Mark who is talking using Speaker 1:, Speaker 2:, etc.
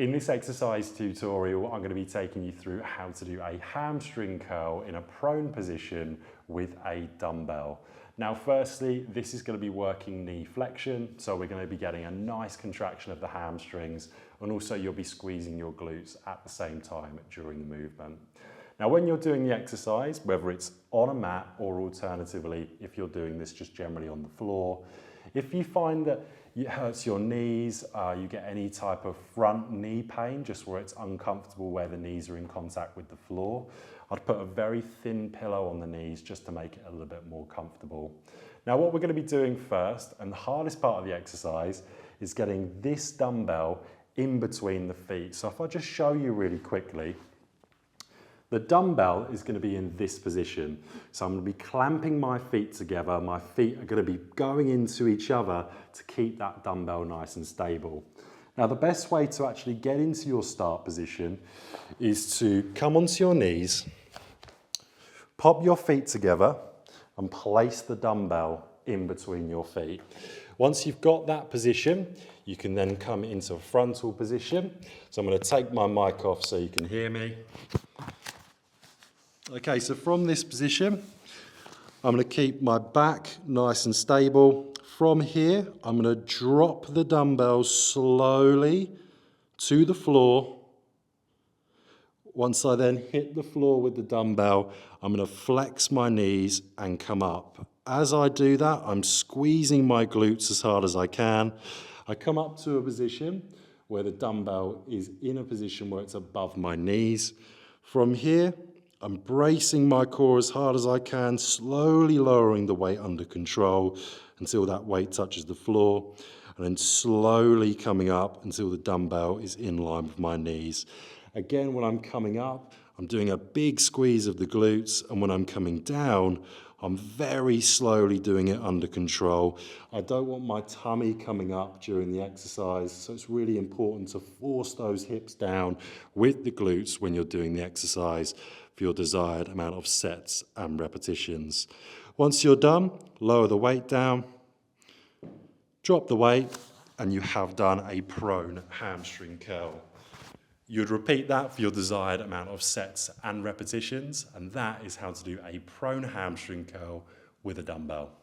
Speaker 1: In this exercise tutorial, I'm going to be taking you through how to do a hamstring curl in a prone position with a dumbbell. Now, firstly, this is going to be working knee flexion, so we're going to be getting a nice contraction of the hamstrings, and also you'll be squeezing your glutes at the same time during the movement. Now, when you're doing the exercise, whether it's on a mat or alternatively, if you're doing this just generally on the floor, if you find that it hurts your knees, you get any type of front knee pain, just where it's uncomfortable where the knees are in contact with the floor, I'd put a very thin pillow on the knees just to make it a little bit more comfortable. Now, what we're going to be doing first, and the hardest part of the exercise, is getting this dumbbell in between the feet. So if I just show you really quickly, the dumbbell is going to be in this position. So I'm going to be clamping my feet together. My feet are going to be going into each other to keep that dumbbell nice and stable. Now, the best way to actually get into your start position is to come onto your knees, pop your feet together and place the dumbbell in between your feet. Once you've got that position, you can then come into a frontal position. So I'm going to take my mic off so you can hear me. Okay, so from this position, I'm going to keep my back nice and stable. From here, I'm going to drop the dumbbell slowly to the floor. Once I then hit the floor with the dumbbell, I'm going to flex my knees and come up. As I do that, I'm squeezing my glutes as hard as I can. I come up to a position where the dumbbell is in a position where it's above my knees. From here, I'm bracing my core as hard as I can, slowly lowering the weight under control until that weight touches the floor, and then slowly coming up until the dumbbell is in line with my knees. Again, when I'm coming up, I'm doing a big squeeze of the glutes, and when I'm coming down, I'm very slowly doing it under control. I don't want my tummy coming up during the exercise, so it's really important to force those hips down with the glutes when you're doing the exercise for your desired amount of sets and repetitions. Once you're done, lower the weight down, drop the weight, and you have done a prone hamstring curl. You'd repeat that for your desired amount of sets and repetitions, and that is how to do a prone hamstring curl with a dumbbell.